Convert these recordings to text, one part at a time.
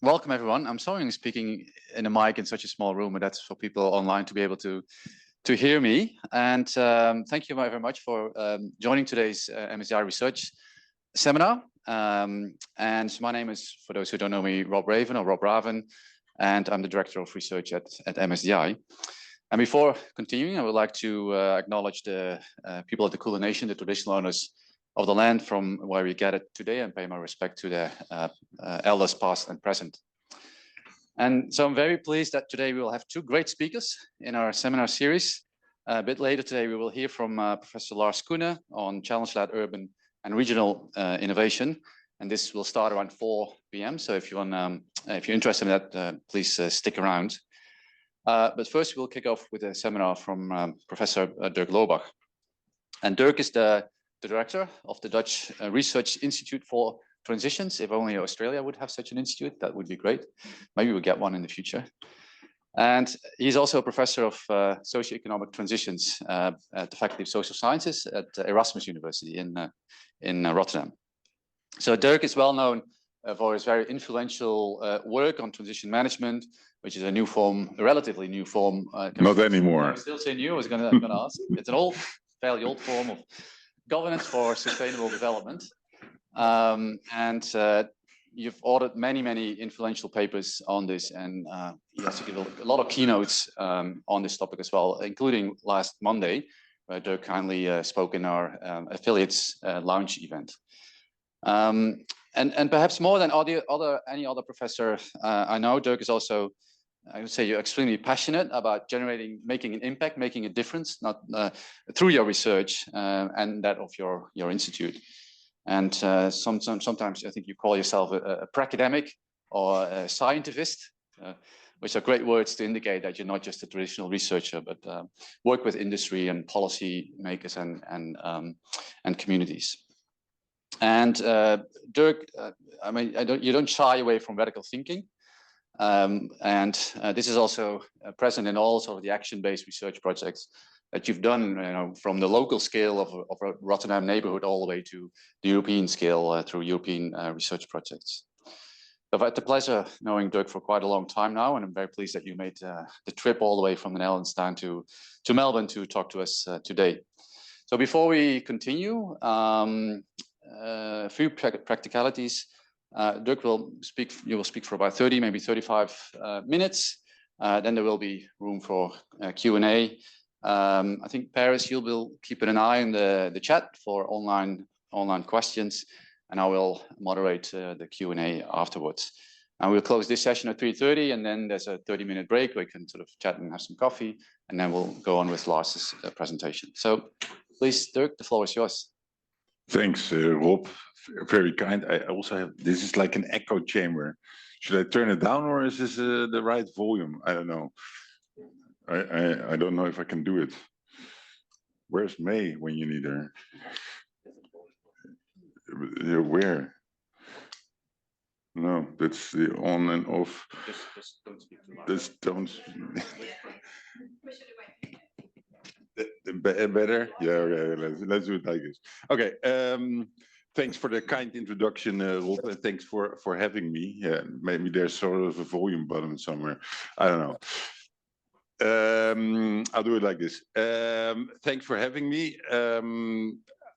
Welcome everyone. I'm sorry I'm speaking in a mic in such a small room, but that's for people online to be able to hear me. And thank you very much for joining today's MSCI Research Seminar. And my name is, for those who don't know me, Rob Raven, and I'm the Director of Research at MSCI. And before continuing, I would like to acknowledge the people of the Kulin Nation, the traditional owners of the land from where we gathered today, and pay my respect to the elders past and present. And so I'm very pleased that today we will have two great speakers in our seminar series. A bit later today, we will hear from Professor Lars Koene on challenge-led urban and regional innovation. And this will start around 4 p.m. So if you're interested in that, please stick around. But first, we'll kick off with a seminar from Professor Derk Loorbach. And Dirk is the director of the Dutch Research Institute for Transitions. If only Australia would have such an institute, that would be great. Maybe we'll get one in the future. And he's also a professor of socioeconomic transitions at the Faculty of Social Sciences at Erasmus University in Rotterdam. So Dirk is well known for his very influential work on transition management, which is a new form, a relatively new form. Not anymore. I still say new. I was going to ask. It's an fairly old form of governance for sustainable development. You've authored many influential papers on this, and you also give a lot of keynotes on this topic as well, including last Monday, where Dirk kindly spoke in our affiliates lounge event. And perhaps more than any other professor I know, Dirk is also, I would say, you're extremely passionate about making an impact, making a difference, not through your research and that of your institute. And sometimes I think you call yourself a pracademic or a scientivist, which are great words to indicate that you're not just a traditional researcher, but work with industry and policy makers and communities. And Dirk, I mean, you don't shy away from radical thinking. This is also present in all sort of the action-based research projects that you've done, from the local scale of a Rotterdam neighborhood all the way to the European scale through European research projects. I've had the pleasure knowing Dirk for quite a long time now, and I'm very pleased that you made the trip all the way from the Netherlands down to Melbourne to talk to us today. So before we continue, a few practicalities. Dirk will speak. You will speak for about 30, maybe 35 minutes. Then there will be room for Q&A. I think Paris, you will keep an eye on the chat for online questions, and I will moderate the Q&A afterwards. And we'll close this session at 3:30, and then there's a 30-minute break where we can sort of chat and have some coffee, and then we'll go on with Lars's presentation. So please, Dirk, the floor is yours. Thanks, Rob. Very kind. I also have, this is like an echo chamber. Should I turn it down, or is this the right volume? I don't know. I don't know if I can do it. Where's May when you need her? Where? No, that's the on and off. Just don't speak too much. Just don't. Better? Yeah, okay, let's do it like this. Okay. Thanks for the kind introduction, Rob, and thanks for having me. Yeah, maybe there's sort of a volume button somewhere. I don't know. I'll do it like this. Thanks for having me.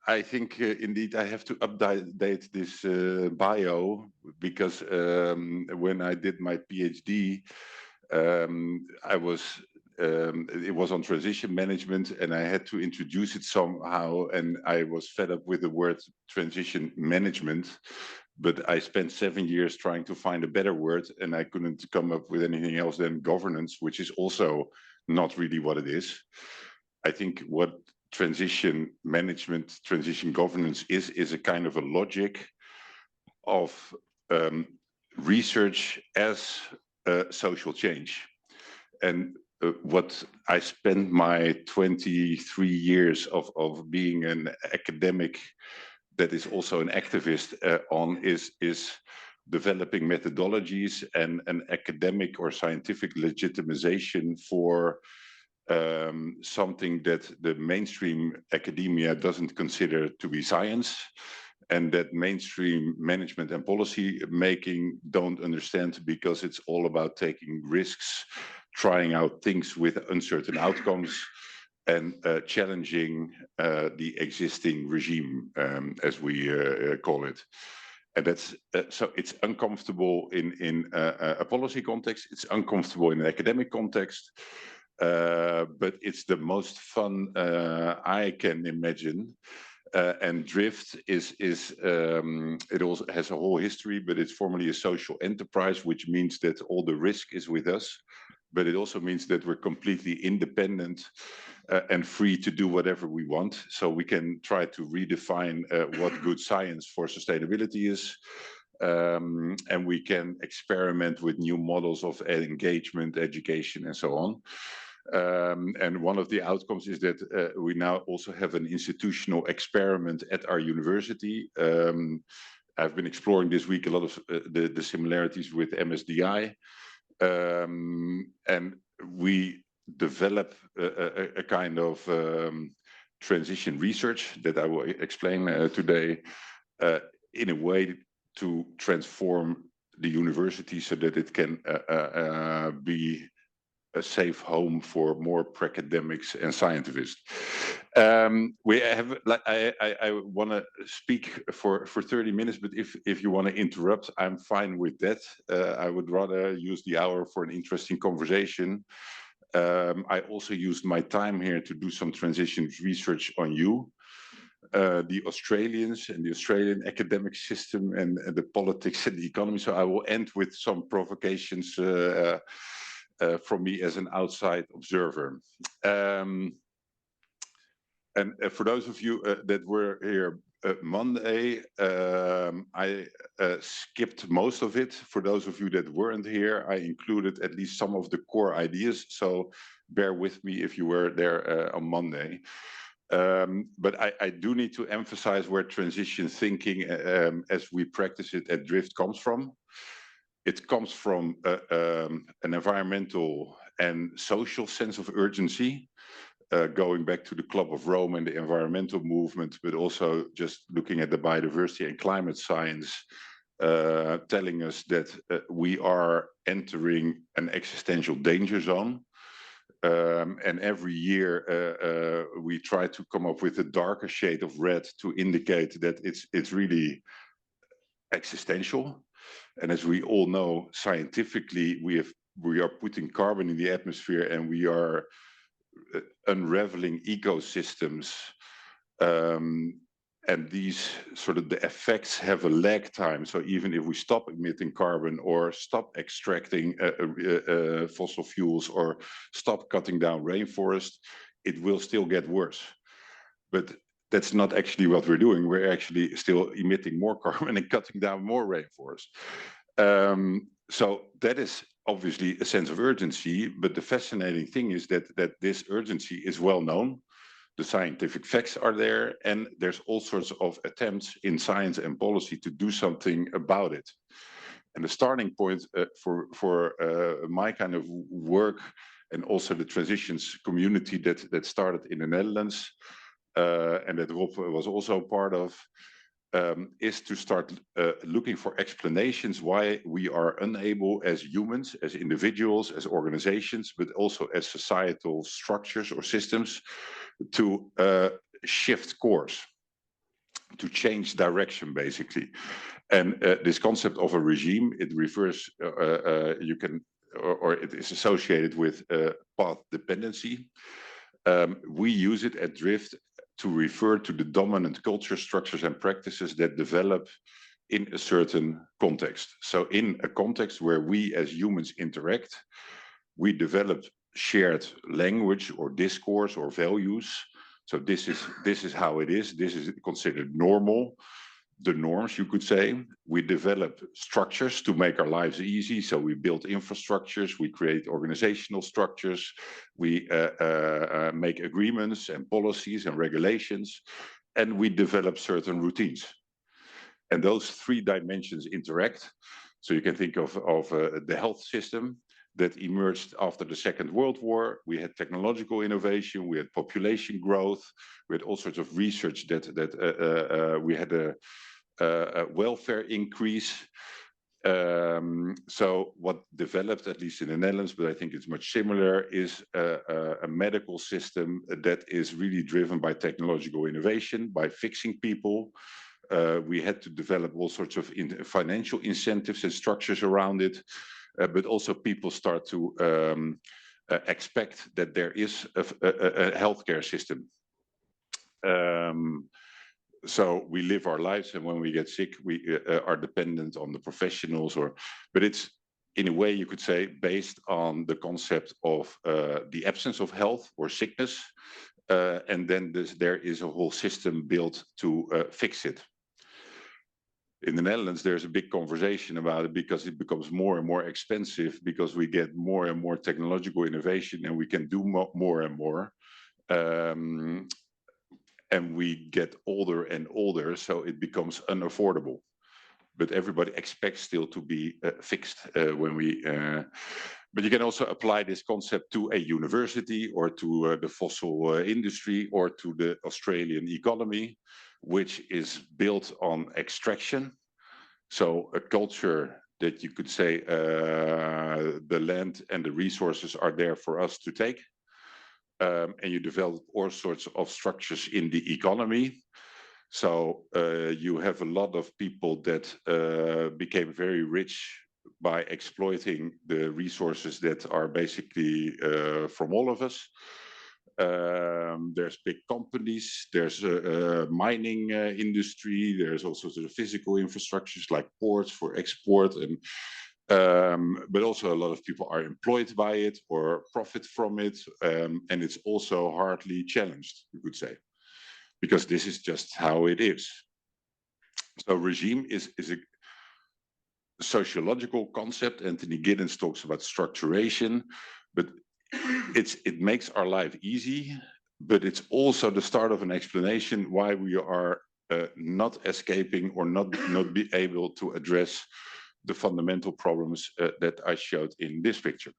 I think indeed I have to update this bio because when I did my PhD, it was on transition management, and I had to introduce it somehow, and I was fed up with the word transition management. But I spent 7 years trying to find a better word, and I couldn't come up with anything else than governance, which is also not really what it is. I think what transition management, transition governance is a kind of a logic of research as social change. And what I spent my 23 years of being an academic that is also an activist on is developing methodologies and an academic or scientific legitimization for something that the mainstream academia doesn't consider to be science. and that mainstream management and policy making don't understand, because it's all about taking risks, trying out things with uncertain outcomes, and challenging the existing regime, as we call it. And that's so it's uncomfortable in a policy context, it's uncomfortable in an academic context, but it's the most fun I can imagine. And Drift is it also has a whole history, but it's formerly a social enterprise, which means that all the risk is with us, but it also means that we're completely independent and free to do whatever we want. So we can try to redefine what good science for sustainability is. And we can experiment with new models of engagement, education, and so on. And one of the outcomes is that we now also have an institutional experiment at our university. I've been exploring this week a lot of the similarities with MSDI. And we develop a kind of transition research that I will explain today in a way to transform the university so that it can be a safe home for more academics and scientists. We have, like, I want to speak for 30 minutes, but if you want to interrupt, I'm fine with that. I would rather use the hour for an interesting conversation. I also used my time here to do some transition research on you, the Australians and the Australian academic system, and the politics and the economy. So I will end with some provocations from me as an outside observer. And for those of you that were here Monday, I skipped most of it. For those of you that weren't here, I included at least some of the core ideas. So bear with me if you were there on Monday. But I do need to emphasize where transition thinking as we practice it at Drift comes from. It comes from an environmental and social sense of urgency, going back to the Club of Rome and the environmental movement, but also just looking at the biodiversity and climate science, telling us that we are entering an existential danger zone. And every year we try to come up with a darker shade of red to indicate that it's really existential. And as we all know, scientifically, we are putting carbon in the atmosphere, and we are unraveling ecosystems. And these sort of the effects have a lag time. So even if we stop emitting carbon or stop extracting fossil fuels or stop cutting down rainforest, it will still get worse. But that's not actually what we're doing. We're actually still emitting more carbon and cutting down more rainforest. So that is obviously a sense of urgency, but the fascinating thing is that this urgency is well known. The scientific facts are there, and there's all sorts of attempts in science and policy to do something about it. And the starting point for my kind of work, and also the transitions community that started in the Netherlands, and that Rob was also part of, is to start looking for explanations why we are unable as humans, as individuals, as organizations, but also as societal structures or systems to shift course, to change direction, basically. And this concept of a regime, it refers, you can, or it is associated with path dependency. We use it at Drift to refer to the dominant culture, structures, and practices that develop in a certain context. So in a context where we as humans interact, we develop shared language or discourse or values. So this is how it is. This is considered normal. The norms, you could say. We develop structures to make our lives easy. So we build infrastructures, we create organizational structures, we make agreements and policies and regulations, and we develop certain routines. And those three dimensions interact. So you can think of the health system that emerged after the Second World War. We had technological innovation, we had population growth, we had all sorts of research that we had welfare increase. So what developed, at least in the Netherlands, but I think it's much similar, is a medical system that is really driven by technological innovation, by fixing people. We had to develop all sorts of financial incentives and structures around it, but also people start to expect that there is a healthcare system. So we live our lives, and when we get sick, we are dependent on the professionals, but it's, in a way, you could say, based on the concept of the absence of health or sickness, and then there is a whole system built to fix it. In the Netherlands, there's a big conversation about it because it becomes more and more expensive because we get more and more technological innovation and we can do more and more. And we get older and older, so it becomes unaffordable. But everybody expects still to be fixed when we... But you can also apply this concept to a university or to the fossil industry or to the Australian economy, which is built on extraction. So a culture that you could say the land and the resources are there for us to take. And you develop all sorts of structures in the economy. So you have a lot of people that became very rich by exploiting the resources that are basically from all of us. There's big companies, there's a mining industry, there's also sort of physical infrastructures like ports for export, and but also a lot of people are employed by it or profit from it, and it's also hardly challenged, you could say, because this is just how it is. So regime is a sociological concept. Anthony Giddens talks about structuration, but it makes our life easy, but it's also the start of an explanation why we are not escaping or not be able to address the fundamental problems that I showed in this picture.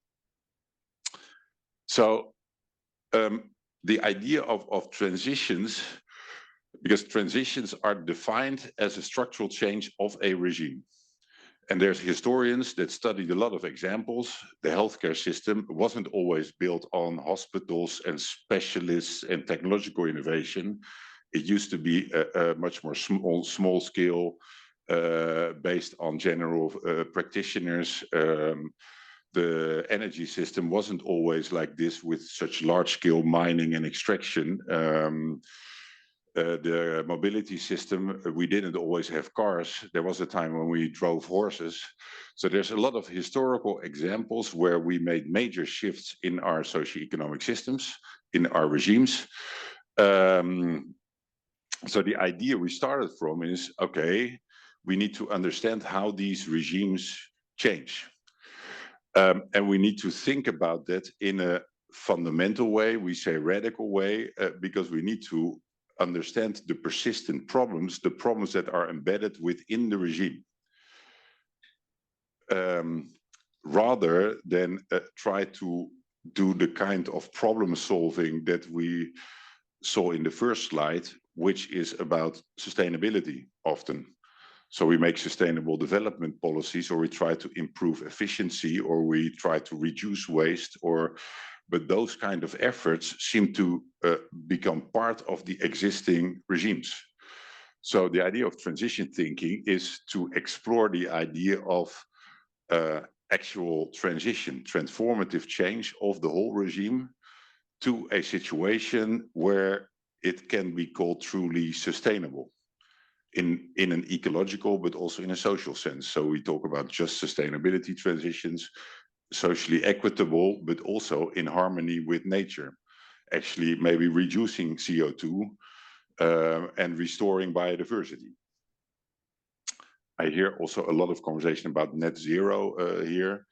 So the idea of transitions, because transitions are defined as a structural change of a regime. And there's historians that studied a lot of examples. The healthcare system wasn't always built on hospitals and specialists and technological innovation. It used to be a much more small scale, based on general practitioners. The energy system wasn't always like this with such large scale mining and extraction. The mobility system, we didn't always have cars. There was a time when we drove horses. So there's a lot of historical examples where we made major shifts in our socioeconomic systems, in our regimes. So the idea we started from is, okay, we need to understand how these regimes change. And we need to think about that in a fundamental way, we say radical way, because we need to understand the persistent problems, the problems that are embedded within the regime, rather than try to do the kind of problem solving that we saw in the first slide, which is about sustainability often. So we make sustainable development policies, or we try to improve efficiency, or we try to reduce waste, but those kind of efforts seem to become part of the existing regimes. So the idea of transition thinking is to explore the idea of actual transition, transformative change of the whole regime to a situation where it can be called truly sustainable in an ecological, but also in a social sense. So we talk about just sustainability transitions, socially equitable, but also in harmony with nature. Actually, maybe reducing CO2 and restoring biodiversity. I hear also a lot of conversation about net zero here.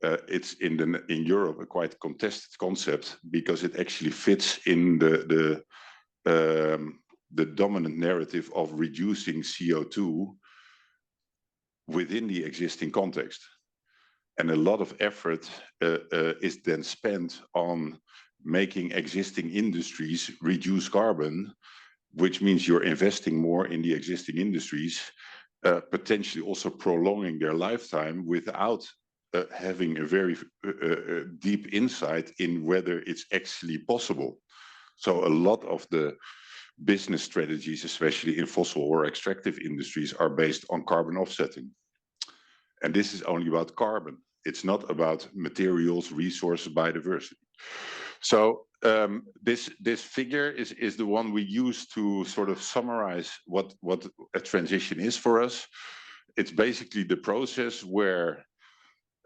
It's in Europe a quite contested concept because it actually fits in the dominant narrative of reducing CO2 within the existing context. And a lot of effort is then spent on making existing industries reduce carbon, which means you're investing more in the existing industries, potentially also prolonging their lifetime without having a very deep insight in whether it's actually possible. So a lot of the business strategies, especially in fossil or extractive industries, are based on carbon offsetting. And this is only about carbon. It's not about materials, resources, biodiversity. So this figure is the one we use to sort of summarize what a transition is for us. It's basically the process where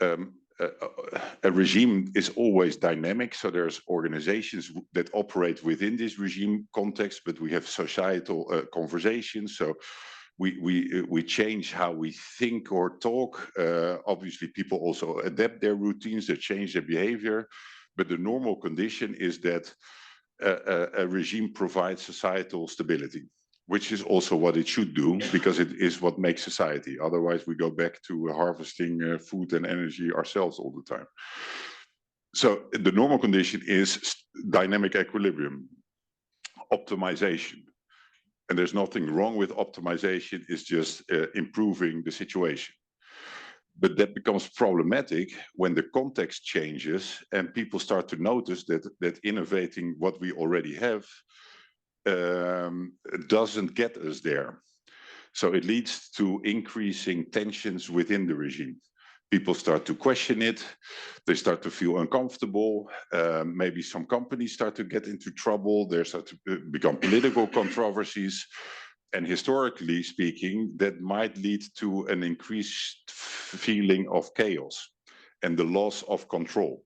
a regime is always dynamic. So there's organizations that operate within this regime context, but we have societal conversations. So we change how we think or talk. Obviously, people also adapt their routines, they change their behavior. But the normal condition is that a regime provides societal stability, which is also what it should do, because it is what makes society. Otherwise, we go back to harvesting food and energy ourselves all the time. So the normal condition is dynamic equilibrium, optimization. And there's nothing wrong with optimization, it's just improving the situation. But that becomes problematic when the context changes and people start to notice that innovating what we already have doesn't get us there. So it leads to increasing tensions within the regime. People start to question it, they start to feel uncomfortable, maybe some companies start to get into trouble, there start to become political controversies. And historically speaking, that might lead to an increased feeling of chaos and the loss of control.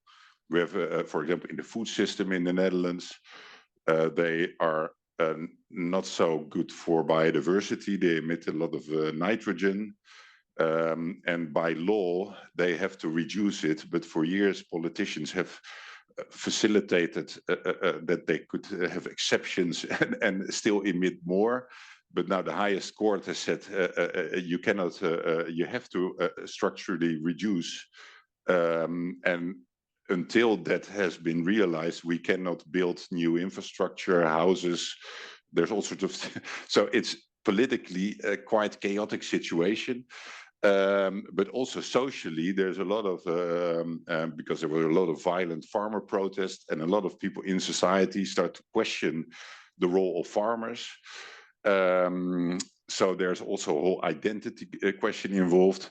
We have, for example, in the food system in the Netherlands, they are not so good for biodiversity. They emit a lot of nitrogen. And by law, they have to reduce it. But for years, politicians have facilitated that they could have exceptions and still emit more. But now the highest court has said you cannot, you have to structurally reduce. And until that has been realized, we cannot build new infrastructure, houses. There's all sorts of, so it's politically a quite chaotic situation. But also socially, there's a lot of, because there were a lot of violent farmer protests and a lot of people in society start to question the role of farmers. So there's also a whole identity question involved.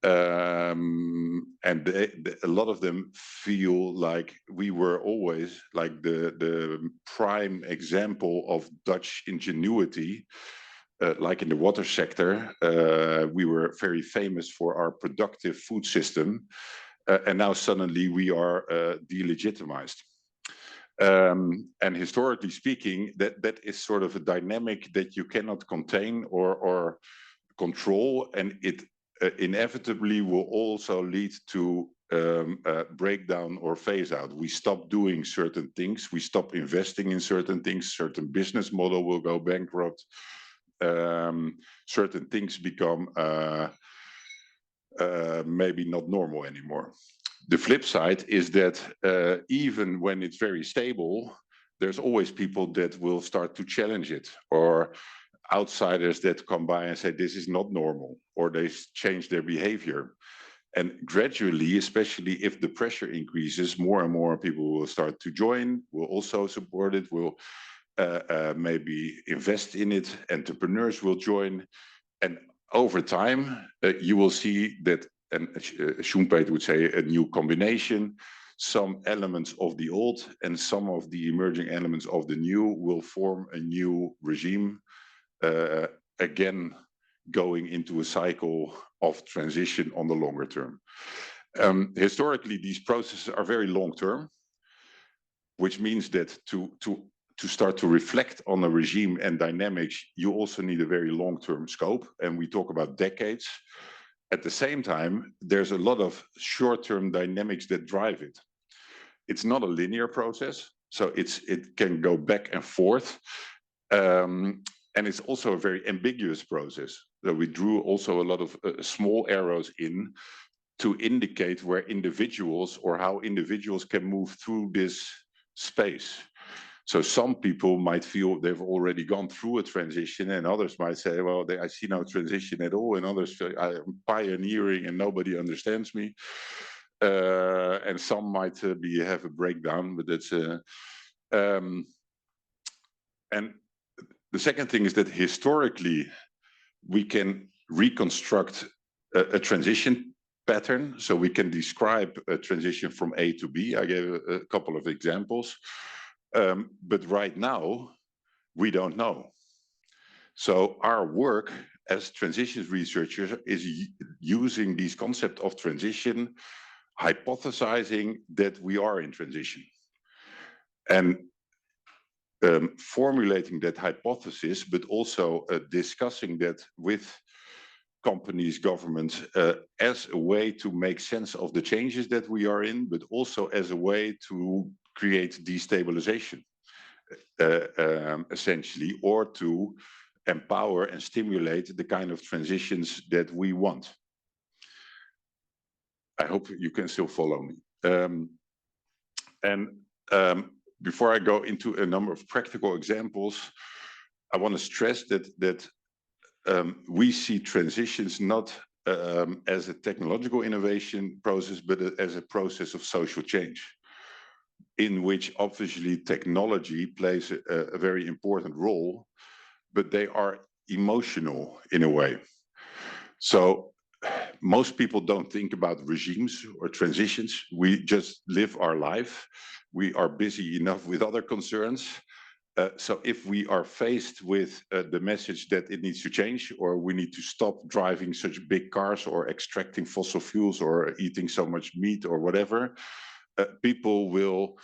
And a lot of them feel like we were always like the prime example of Dutch ingenuity. Like in the water sector, we were very famous for our productive food system, and now suddenly we are delegitimized. And historically speaking, that is sort of a dynamic that you cannot contain or control, and it inevitably will also lead to breakdown or phase out. We stop doing certain things, we stop investing in certain things, certain business model will go bankrupt. Certain things become maybe not normal anymore. The flip side is that even when it's very stable, there's always people that will start to challenge it, or outsiders that come by and say this is not normal, or they change their behavior. And gradually, especially if the pressure increases, more and more people will start to join, will also support it, will maybe invest in it, entrepreneurs will join. And over time, you will see that, and Schumpeter would say, a new combination, some elements of the old and some of the emerging elements of the new will form a new regime, again, going into a cycle of transition on the longer term. Historically, these processes are very long term, which means that to start to reflect on a regime and dynamics, you also need a very long-term scope, and we talk about decades. At the same time, there's a lot of short-term dynamics that drive it. It's not a linear process, so it can go back and forth, and it's also a very ambiguous process. So we drew also a lot of small arrows in to indicate where individuals or how individuals can move through this space. So some people might feel they've already gone through a transition, and others might say, well, I see no transition at all, and others feel I'm pioneering and nobody understands me. And some might have a breakdown, but that's and the second thing is that historically we can reconstruct a transition pattern. So we can describe a transition from A to B. I gave a couple of examples. But right now, we don't know. So our work as transitions researchers is using these concepts of transition, hypothesizing that we are in transition. And formulating that hypothesis, but also discussing that with companies, governments, as a way to make sense of the changes that we are in, but also as a way to create destabilization, essentially, or to empower and stimulate the kind of transitions that we want. I hope you can still follow me. Before I go into a number of practical examples, I want to stress that we see transitions not as a technological innovation process, but as a process of social change, in which obviously technology plays a very important role, but they are emotional in a way. So most people don't think about regimes or transitions. We just live our life. We are busy enough with other concerns. So if we are faced with the message that it needs to change, or we need to stop driving such big cars or extracting fossil fuels or eating so much meat or whatever, people will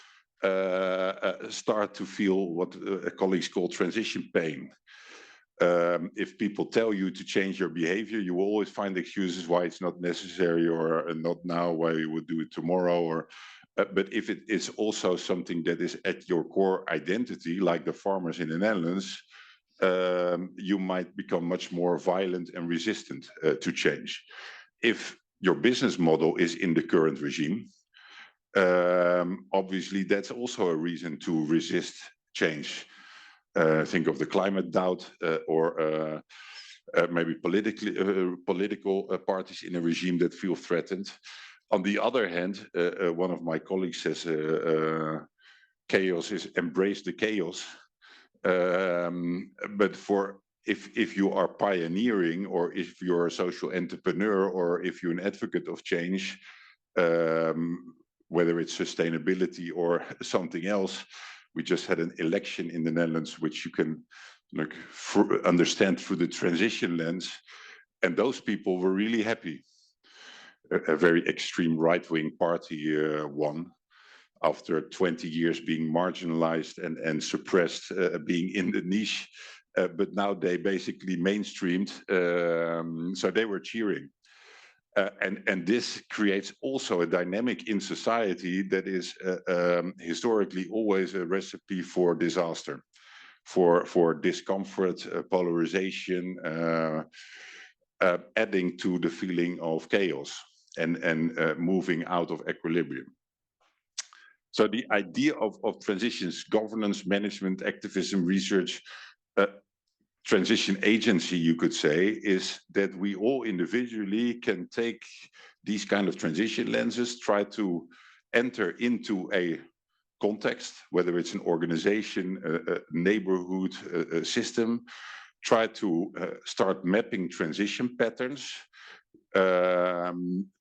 start to feel what colleagues call transition pain. If people tell you to change your behavior, you will always find excuses why it's not necessary, or not now, why you would do it tomorrow, or but if it is also something that is at your core identity, like the farmers in the Netherlands, you might become much more violent and resistant to change. If your business model is in the current regime, obviously that's also a reason to resist change. Think of the climate doubt, or maybe political parties in a regime that feel threatened. On the other hand, one of my colleagues says chaos is embrace the chaos. But if you are pioneering, or if you're a social entrepreneur, or if you're an advocate of change, whether it's sustainability or something else, we just had an election in the Netherlands, which you can understand through the transition lens, and those people were really happy. A very extreme right-wing party won after 20 years being marginalized and suppressed, being in the niche, but now they basically mainstreamed, so they were cheering. And this creates also a dynamic in society that is historically always a recipe for disaster, for discomfort, polarization, adding to the feeling of chaos and moving out of equilibrium. So the idea of transitions, governance, management, activism, research, transition agency, you could say, is that we all individually can take these kind of transition lenses, try to enter into a context, whether it's an organization, a neighborhood, a system, try to start mapping transition patterns,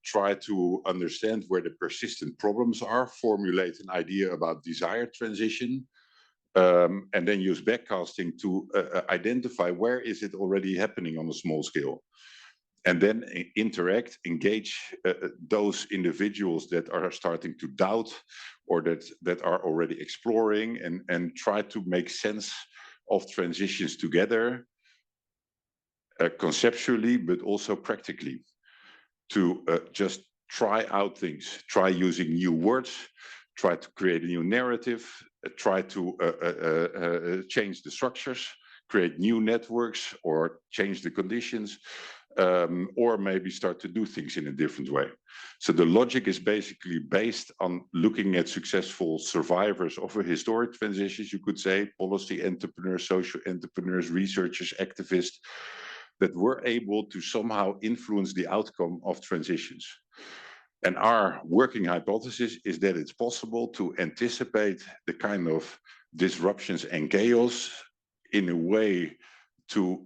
try to understand where the persistent problems are, formulate an idea about desired transition, and then use backcasting to identify where is it already happening on a small scale. And then interact, engage those individuals that are starting to doubt, or that are already exploring, and try to make sense of transitions together, conceptually, but also practically, to just try out things, try using new words, try to create a new narrative, try to change the structures, create new networks, or change the conditions. or maybe start to do things in a different way. So the logic is basically based on looking at successful survivors of a historic transitions, you could say, policy entrepreneurs, social entrepreneurs, researchers, activists, that were able to somehow influence the outcome of transitions. And our working hypothesis is that it's possible to anticipate the kind of disruptions and chaos in a way to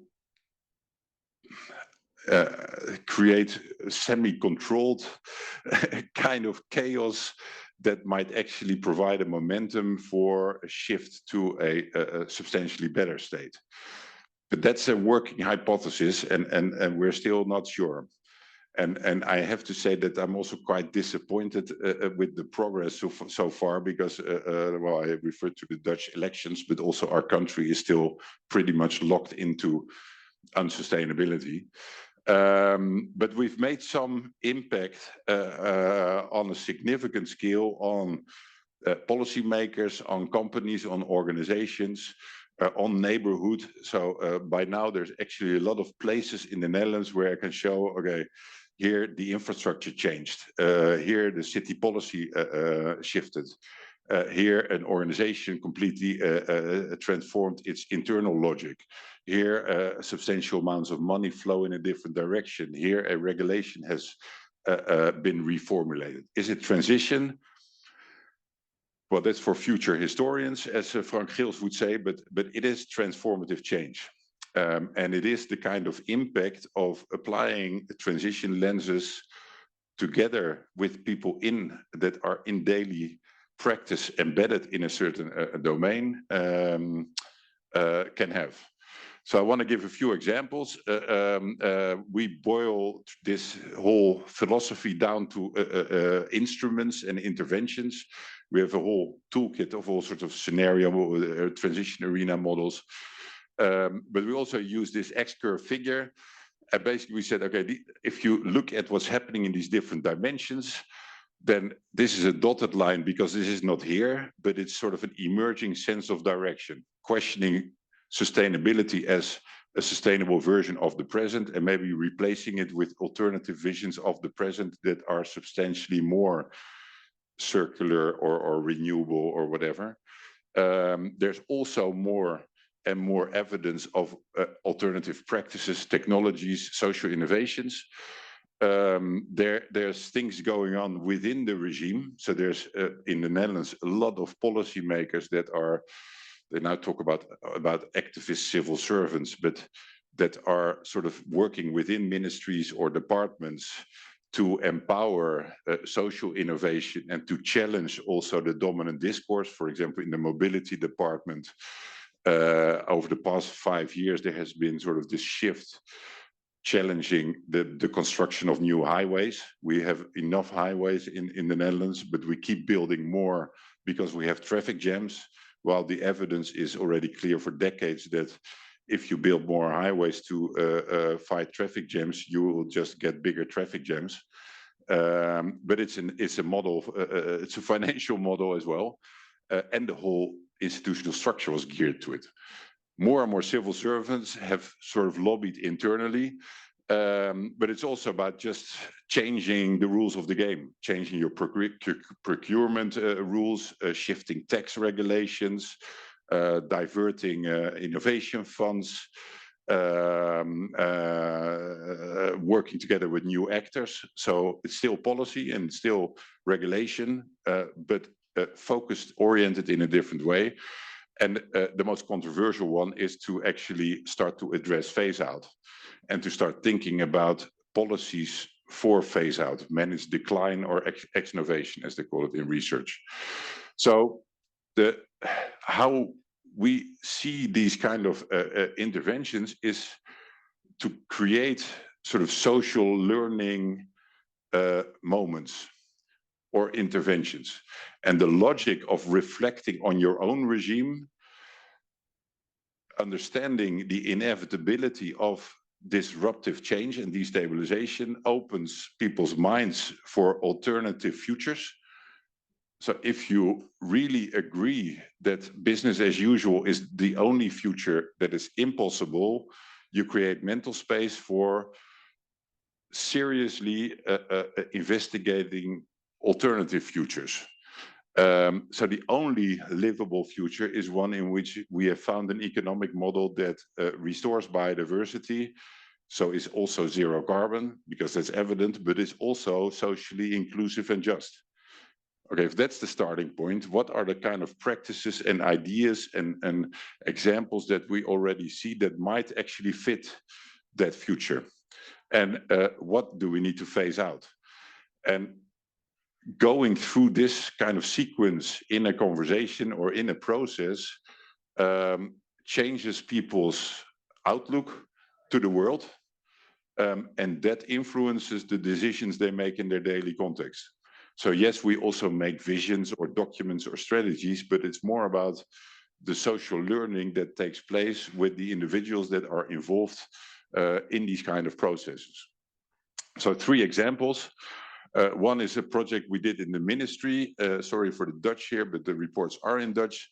create semi-controlled kind of chaos that might actually provide a momentum for a shift to a substantially better state. But that's a working hypothesis, and we're still not sure. And I have to say that I'm also quite disappointed with the progress so far, because, well, I refer to the Dutch elections, but also our country is still pretty much locked into unsustainability. But we've made some impact on a significant scale on policymakers, on companies, on organizations, on neighborhood. So by now there's actually a lot of places in the Netherlands where I can show, okay, here the infrastructure changed, here the city policy shifted, here an organization completely transformed its internal logic. Here substantial amounts of money flow in a different direction. Here a regulation has been reformulated. Is it transition? Well, that's for future historians, as Frank Gils would say, but it is transformative change. And it is the kind of impact of applying transition lenses together with people that are in daily practice embedded in a certain domain can have. So I want to give a few examples. We boil this whole philosophy down to instruments and interventions. We have a whole toolkit of all sorts of scenario transition arena models. But we also use this X-curve figure. And basically we said, okay, if you look at what's happening in these different dimensions, then this is a dotted line because this is not here, but it's sort of an emerging sense of direction, questioning sustainability as a sustainable version of the present, and maybe replacing it with alternative visions of the present that are substantially more circular or renewable or whatever. There's also more and more evidence of alternative practices, technologies, social innovations. There's things going on within the regime. So there's in the Netherlands a lot of policymakers that are, they now talk about activist civil servants, but that are sort of working within ministries or departments to empower social innovation and to challenge also the dominant discourse. For example, in the mobility department, over the past 5 years, there has been sort of this shift challenging the construction of new highways. We have enough highways in the Netherlands, but we keep building more because we have traffic jams, while the evidence is already clear for decades that if you build more highways to fight traffic jams, you will just get bigger traffic jams. But it's a model, it's a financial model as well, and the whole institutional structure was geared to it. More and more civil servants have sort of lobbied internally, but it's also about just changing the rules of the game, changing your procurement rules, shifting tax regulations, diverting innovation funds, working together with new actors. So it's still policy and still regulation, but focused, oriented in a different way. And the most controversial one is to actually start to address phase out and to start thinking about policies for phase out, managed decline or exnovation, as they call it in research. So how we see these kind of interventions is to create sort of social learning moments or interventions. And the logic of reflecting on your own regime, understanding the inevitability of disruptive change and destabilization opens people's minds for alternative futures. So if you really agree that business as usual is the only future that is impossible, you create mental space for seriously investigating alternative futures. So the only livable future is one in which we have found an economic model that restores biodiversity, so is also zero carbon, because that's evident, but is also socially inclusive and just. Okay, if that's the starting point, what are the kind of practices and ideas and examples that we already see that might actually fit that future? And what do we need to phase out? And going through this kind of sequence in a conversation or in a process changes people's outlook to the world, and that influences the decisions they make in their daily context. So yes, we also make visions or documents or strategies, but it's more about the social learning that takes place with the individuals that are involved in these kind of processes. So 3 examples. One is a project we did in the ministry. Sorry for the Dutch here, but the reports are in Dutch.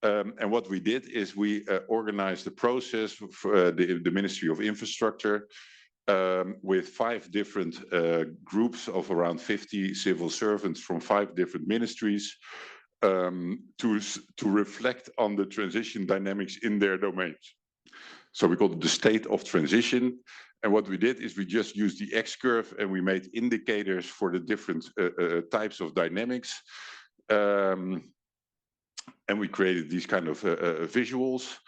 And what we did is we organized the process for the Ministry of Infrastructure with 5 different groups of around 50 civil servants from 5 different ministries to reflect on the transition dynamics in their domains. So we called it the state of transition. And what we did is we just used the X-curve and we made indicators for the different types of dynamics. And we created these kind of visuals.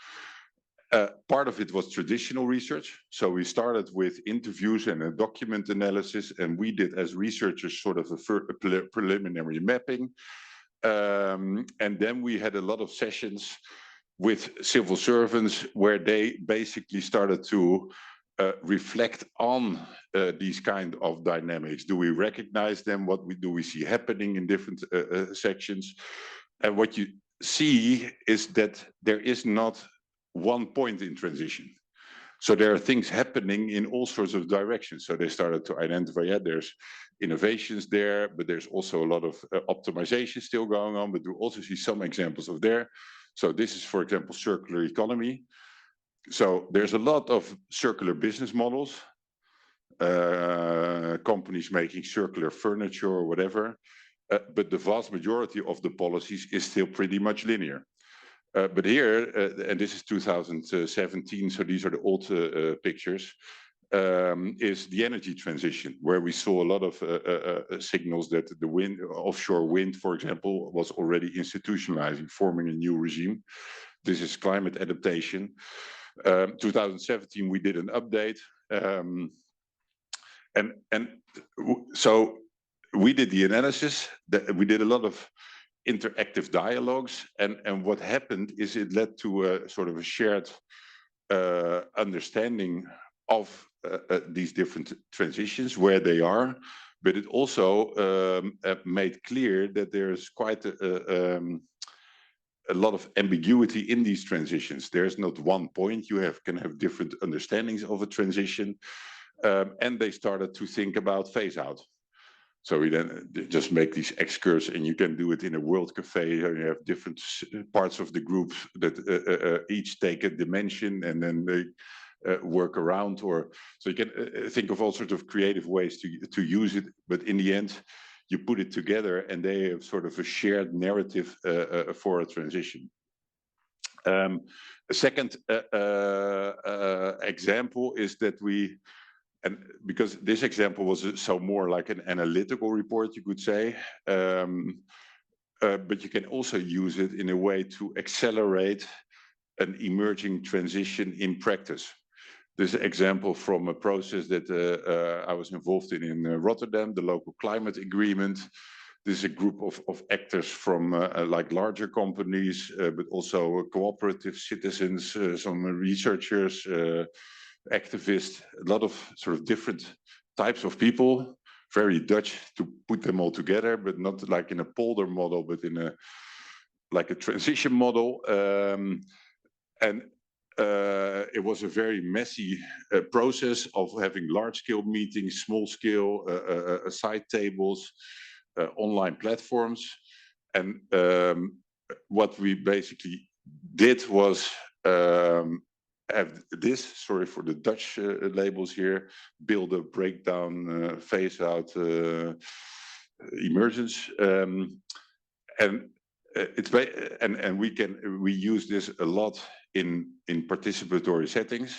Part of it was traditional research. So we started with interviews and a document analysis, and we did as researchers sort of a preliminary mapping. And then we had a lot of sessions with civil servants where they basically started to reflect on these kind of dynamics. Do we recognize them? What do we see happening in different sections? And what you see is that there is not one point in transition. So there are things happening in all sorts of directions. So they started to identify, yeah, there's innovations there, but there's also a lot of optimization still going on, but we also see some examples of there. So this is, for example, circular economy. So there's a lot of circular business models, companies making circular furniture or whatever, but the vast majority of the policies is still pretty much linear. But here, and this is 2017, so these are the old pictures, is the energy transition, where we saw a lot of signals that the wind, offshore wind, for example, was already institutionalizing, forming a new regime. This is climate adaptation. 2017, we did an update. So we did the analysis, we did a lot of interactive dialogues, and what happened is it led to a sort of a shared understanding of these different transitions, where they are, but it also made clear that there's quite a lot of ambiguity in these transitions. There's not one point. You can have different understandings of a transition, and they started to think about phase out. So we then just make these X-curves, and you can do it in a world cafe. You have different parts of the group that each take a dimension, and then they work around. Or so you can think of all sorts of creative ways to use it. But in the end, you put it together, and they have sort of a shared narrative for a transition. A second example is that we. And because this example was so more like an analytical report, you could say, but you can also use it in a way to accelerate an emerging transition in practice. This example from a process that I was involved in Rotterdam, the local climate agreement. This is a group of actors from like larger companies, but also cooperative citizens, some researchers, activists, a lot of sort of different types of people, very Dutch to put them all together, but not like in a polder model, but in a like a transition model. And it was a very messy process of having large-scale meetings, small-scale side tables, online platforms. And what we basically did was have this, sorry for the Dutch labels here, build up, breakdown, phase out, emergence, and we use this a lot in participatory settings,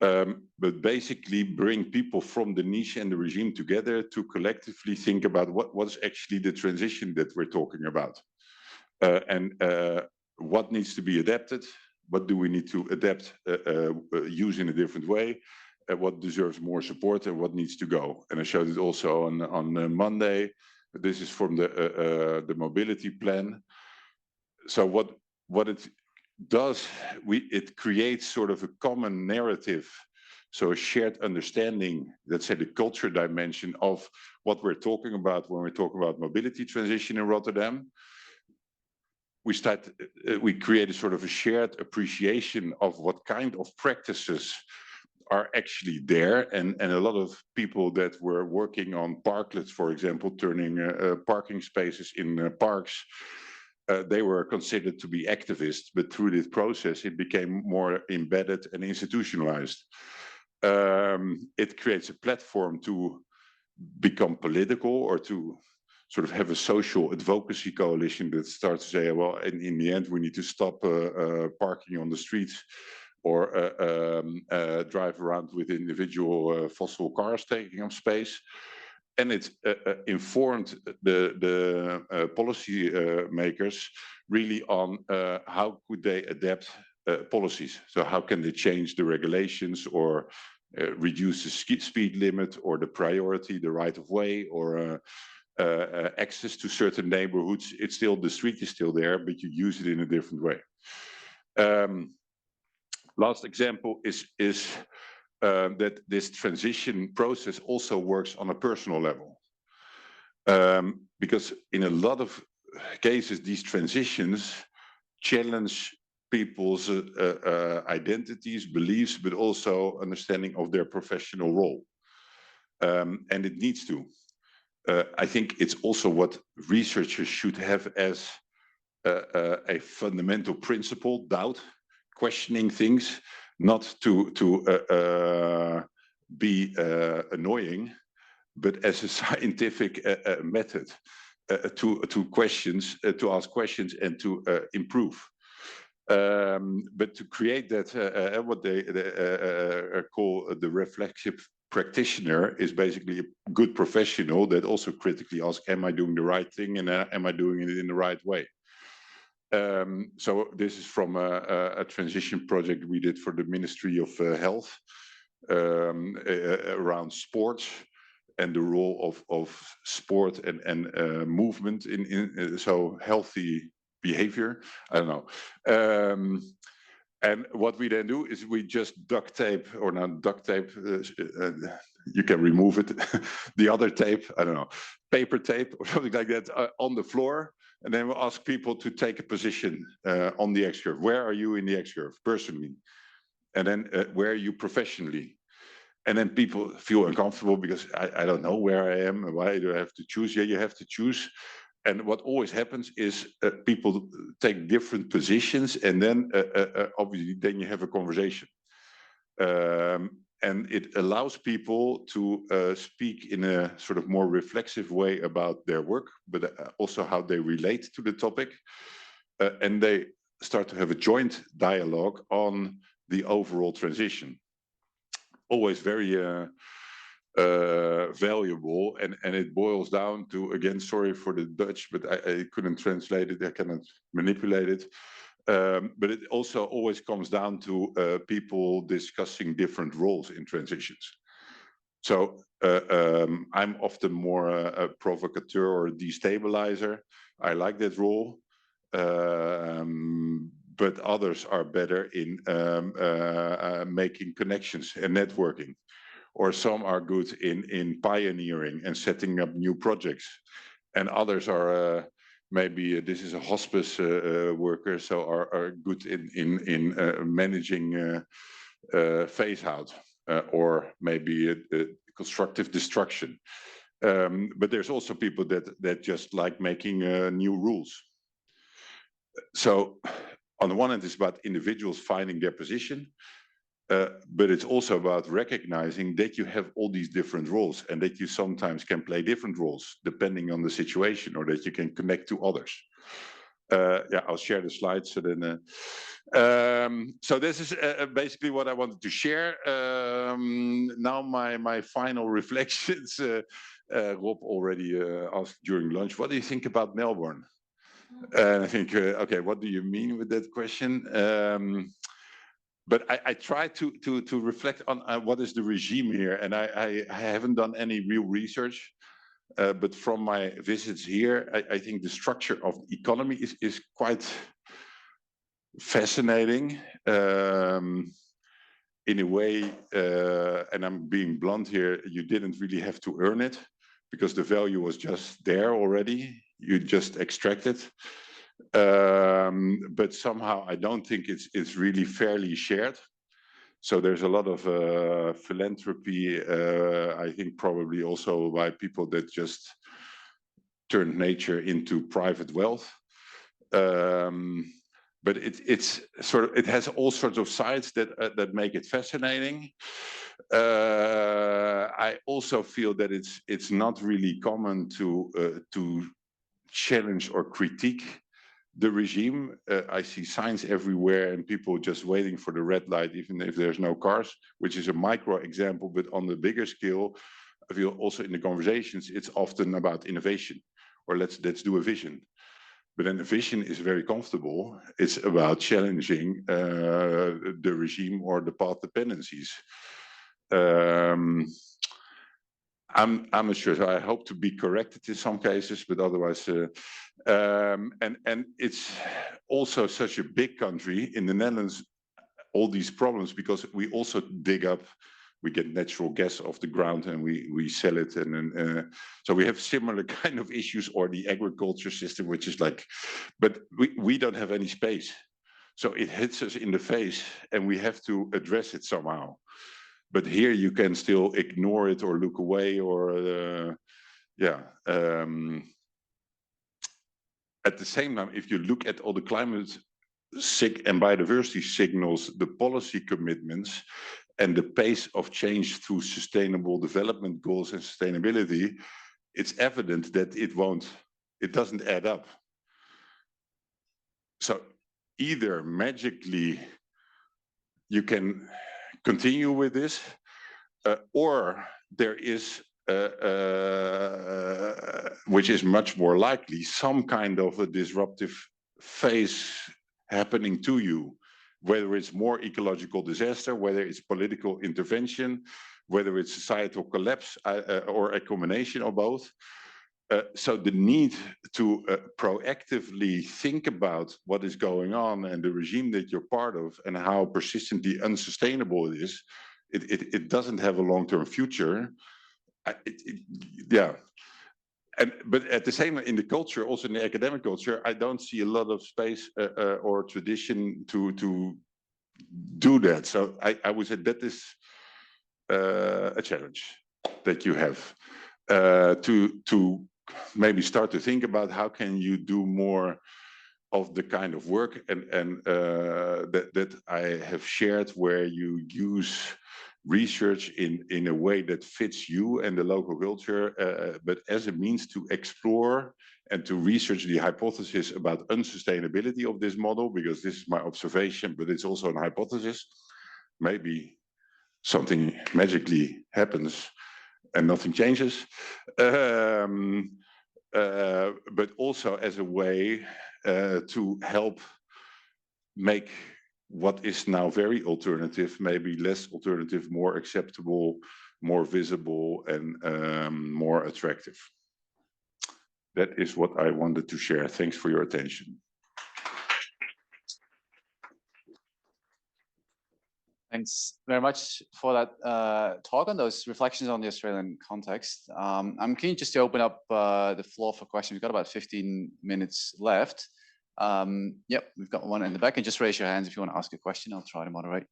but basically bring people from the niche and the regime together to collectively think about what's actually the transition that we're talking about, and what needs to be adapted, what do we need to adapt, use in a different way, what deserves more support, and what needs to go. And I showed it also on Monday. This is from the mobility plan. So what it does, it creates sort of a common narrative, so a shared understanding, let's say the culture dimension of what we're talking about when we talk about mobility transition in Rotterdam. We create a sort of a shared appreciation of what kind of practices are actually there, and a lot of people that were working on parklets, for example, turning parking spaces in parks, they were considered to be activists, but through this process it became more embedded and institutionalized. It creates a platform to become political, or to sort of have a social advocacy coalition that starts to say, well, in the end, we need to stop parking on the streets, or drive around with individual fossil cars taking up space. And it informed the policy makers really on how could they adapt policies. So how can they change the regulations, or reduce the speed limit, or the priority, the right of way, or access to certain neighborhoods. It's still, the street is still there, but you use it in a different way. Last example is that this transition process also works on a personal level. Because in a lot of cases, these transitions challenge people's identities, beliefs, but also understanding of their professional role. And it needs to. I think it's also what researchers should have as a fundamental principle: doubt, questioning things, not to be annoying, but as a scientific method to ask questions and to improve. But to create that, what they call the reflexive practitioner is basically a good professional that also critically asks, am I doing the right thing, and am I doing it in the right way? So this is from a transition project we did for the Ministry of Health around sports and the role of sport and movement in so healthy behavior. I don't know. And what we then do is we just duct tape, or not duct tape, you can remove it, the other tape, I don't know, paper tape or something like that on the floor. And then we'll ask people to take a position on the X-curve. Where are you in the X-curve personally? And then where are you professionally? And then people feel uncomfortable because I don't know where I am. Why do I have to choose? Yeah, you have to choose. And what always happens is people take different positions, and then obviously then you have a conversation. And it allows people to speak in a sort of more reflexive way about their work, but also how they relate to the topic. And they start to have a joint dialogue on the overall transition. Always very valuable, and it boils down to, again, sorry for the Dutch, but I couldn't translate it, I cannot manipulate it. But it also always comes down to people discussing different roles in transitions. So I'm often more a provocateur or a destabilizer. I like that role. But others are better in making connections and networking. Or some are good in pioneering and setting up new projects. And others are maybe this is a hospice worker, so are good in managing phase out, or maybe constructive destruction. But there's also people that just like making new rules. So on the one hand, it's about individuals finding their position, but it's also about recognizing that you have all these different roles and that you sometimes can play different roles depending on the situation, or that you can connect to others. Yeah, I'll share the slides. So then, so this is basically what I wanted to share. Now my final reflections. Rob already asked during lunch, what do you think about Melbourne? And I think, okay, what do you mean with that question? But I try to reflect on what is the regime here, and I haven't done any real research. But from my visits here, I think the structure of the economy is quite fascinating in a way, and I'm being blunt here, you didn't really have to earn it because the value was just there already. You just extract it. But somehow I don't think it's really fairly shared. So there's a lot of philanthropy, I think probably also by people that just turned nature into private wealth. But it's sort of, it has all sorts of sides that make it fascinating. I also feel that it's not really common to challenge or critique the regime. I see signs everywhere and people just waiting for the red light, even if there's no cars, which is a micro example, but on the bigger scale, I feel also in the conversations, it's often about innovation, or let's do a vision. But then the vision is very comfortable. It's about challenging the regime or the path dependencies. I'm not sure, so I hope to be corrected in some cases, but otherwise, and it's also such a big country in the Netherlands, all these problems, because we also dig up, we get natural gas off the ground and we sell it, and then so we have similar kind of issues, or the agriculture system, which is like, but we don't have any space, so it hits us in the face, and we have to address it somehow. But here you can still ignore it or look away, or yeah. At the same time, if you look at all the climate and biodiversity signals, the policy commitments, and the pace of change through sustainable development goals and sustainability, it's evident that it doesn't add up. So either magically you can continue with this, or there is, which is much more likely, some kind of a disruptive phase happening to you, whether it's more ecological disaster, whether it's political intervention, whether it's societal collapse, or a combination of both. So the need to proactively think about what is going on and the regime that you're part of and how persistently unsustainable it is, it doesn't have a long-term future. Yeah. But at the same, in the culture, also in the academic culture, I don't see a lot of space or tradition to do that. So I would say that is a challenge that you have to maybe start to think about how can you do more of the kind of work and that I have shared, where you use research in a way that fits you and the local culture, but as a means to explore and to research the hypothesis about unsustainability of this model, because this is my observation, but it's also a hypothesis. Maybe something magically happens and nothing changes, but also as a way to help make what is now very alternative, maybe less alternative, more acceptable, more visible, and more attractive. That is what I wanted to share. Thanks for your attention. Thanks very much for that talk on those reflections on the Australian context. I'm keen just to open up the floor for questions. We've got about 15 minutes left. Yep, we've got one in the back, and just raise your hands if you want to ask a question. I'll try to moderate.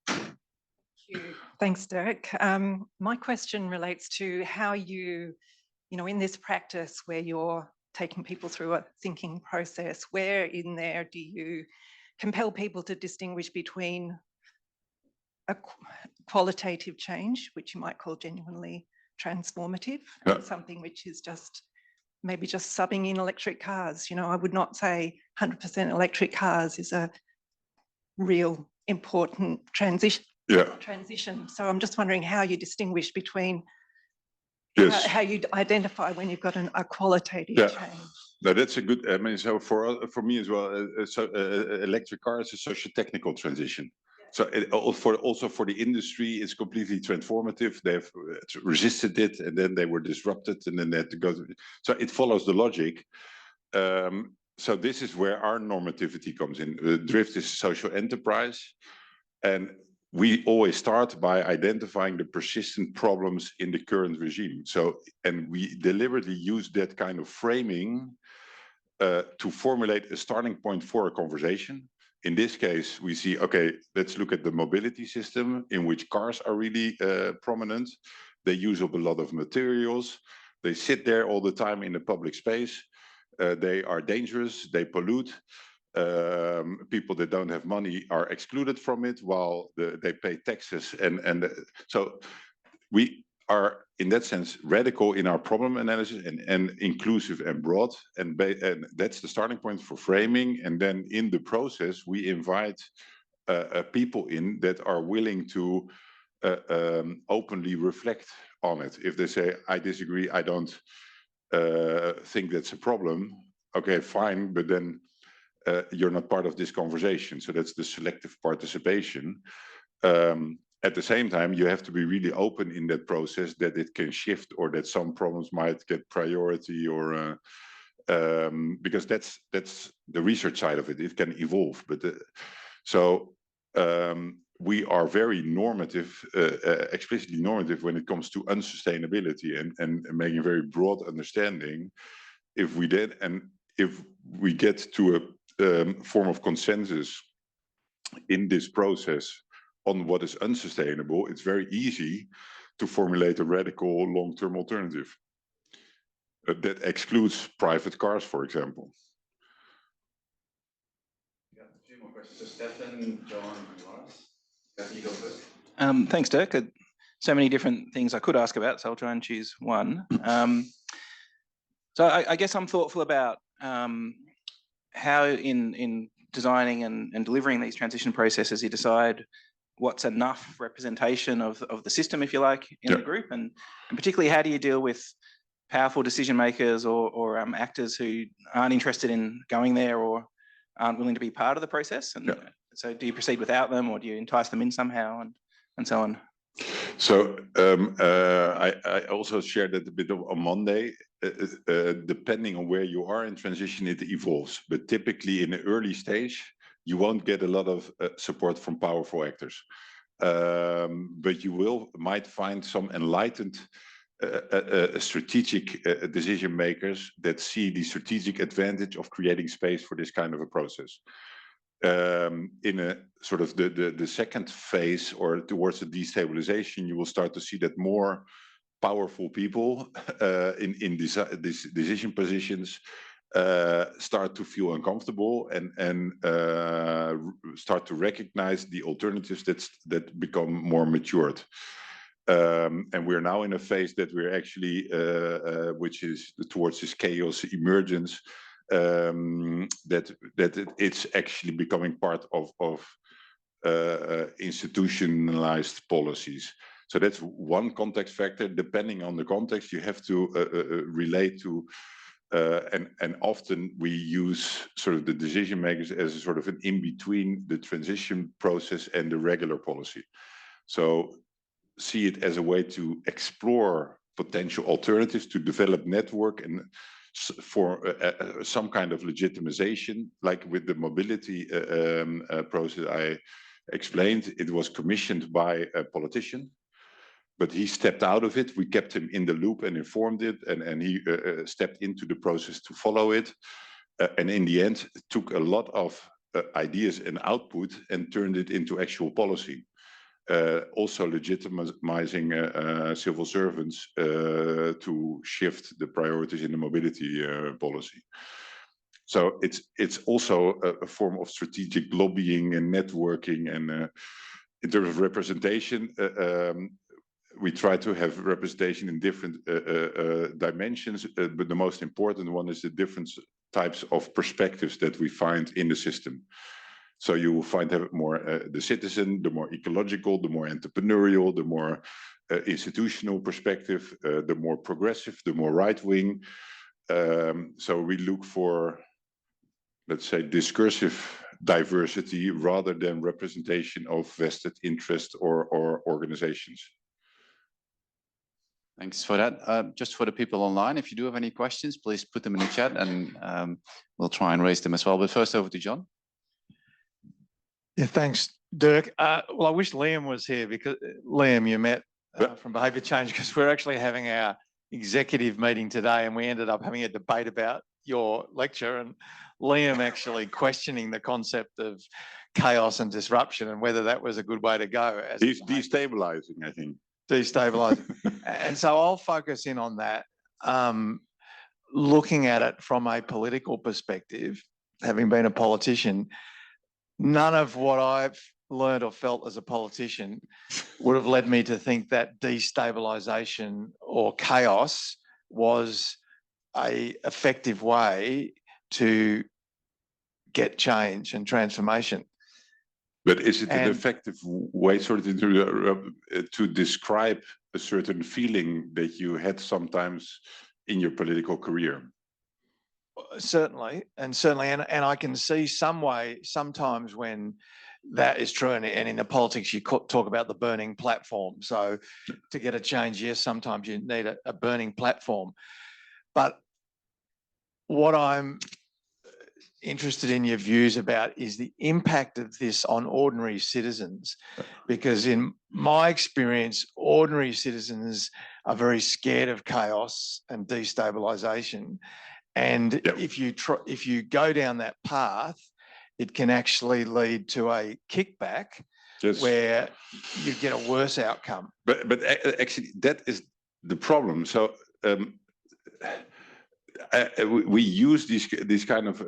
Thank you. Thanks, Derk. My question relates to how you know, in this practice where you're taking people through a thinking process. Where in there do you compel people to distinguish between a qualitative change, which you might call genuinely transformative, and something which is just maybe just subbing in electric cars? You know, I would not say 100% electric cars is a real important transition. So I'm just wondering how you distinguish between how you identify when you've got a qualitative change. No, that's a good. I mean, so for me as well, electric car is a socio-technical transition. So also for the industry, it's completely transformative. They've resisted it, and then they were disrupted, and then they had to go. So it follows the logic. So this is where our normativity comes in. Drift is social enterprise, and we always start by identifying the persistent problems in the current regime. So, and we deliberately use that kind of framing to formulate a starting point for a conversation. In this case, we see, okay, let's look at the mobility system in which cars are really prominent. They use up a lot of materials. They sit there all the time in the public space. They are dangerous, they pollute. People that don't have money are excluded from it while they pay taxes. And so we are, in that sense, radical in our problem analysis and inclusive and broad. And that's the starting point for framing. And then in the process, we invite people in that are willing to openly reflect on it. If they say, I disagree, I don't think that's a problem, okay, fine, but then you're not part of this conversation. So that's the selective participation. At the same time, you have to be really open in that process that it can shift or that some problems might get priority or because that's the research side of it. It can evolve, but we are very normative, explicitly normative when it comes to unsustainability and making a very broad understanding. If we did, and if we get to a form of consensus in this process on what is unsustainable, it's very easy to formulate a radical long-term alternative that excludes private cars, for example. Yeah, a few more questions. So Stefan, John, and Lars. Stefan, you go first. Thanks, Dirk. So many different things I could ask about, so I'll try and choose one. So I guess I'm thoughtful about how in designing and delivering these transition processes, you decide what's enough representation of the system, if you like, in the group, and particularly how do you deal with powerful decision makers or actors who aren't interested in going there or aren't willing to be part of the process? And so do you proceed without them, or do you entice them in somehow, and so on? So I also shared that a bit on Monday. Depending on where you are in transition, it evolves. But typically in the early stage, you won't get a lot of support from powerful actors. But you might find some enlightened strategic decision makers that see the strategic advantage of creating space for this kind of a process. In a sort of the second phase or towards the destabilization, you will start to see that more powerful people in these decision positions start to feel uncomfortable and start to recognize the alternatives that become more matured. And we're now in a phase that we're actually, which is towards this chaos emergence, that it's actually becoming part of institutionalized policies. So that's one context factor. Depending on the context, you have to relate to, and often we use sort of the decision makers as a sort of an in-between the transition process and the regular policy. So see it as a way to explore potential alternatives, to develop network and for some kind of legitimization, like with the mobility process I explained. It was commissioned by a politician, but he stepped out of it. We kept him in the loop and informed it, and he stepped into the process to follow it. And in the end, took a lot of ideas and output and turned it into actual policy. also legitimizing civil servants to shift the priorities in the mobility policy. So it's also a form of strategic lobbying and networking. And in terms of representation, we try to have representation in different dimensions, but the most important one is the different types of perspectives that we find in the system. So you will find more the citizen, the more ecological, the more entrepreneurial, the more institutional perspective, the more progressive, the more right-wing. So we look for, let's say, discursive diversity rather than representation of vested interest or organizations. Thanks for that. Just for the people online, if you do have any questions, please put them in the chat and we'll try and raise them as well. But first over to John. Yeah, thanks, Dirk. Well, I wish Liam was here because Liam, you met from Behaviour Change, because we're actually having our executive meeting today and we ended up having a debate about your lecture and Liam actually questioning the concept of chaos and disruption and whether that was a good way to go. He's destabilizing, I think. Destabilizing. And so I'll focus in on that, looking at it from a political perspective, having been a politician. None of what I've learned or felt as a politician would have led me to think that destabilization or chaos was an effective way to get change and transformation. But is it an effective way sort of to describe a certain feeling that you had sometimes in your political career? Certainly, and I can see sometimes when that is true, and in the politics you talk about the burning platform. So to get a change, yes, sometimes you need a burning platform. But what I'm interested in your views about is the impact of this on ordinary citizens, because in my experience, ordinary citizens are very scared of chaos and destabilization. And if you go down that path, it can actually lead to a kickback where you get a worse outcome. But actually, that is the problem. So we use these kind of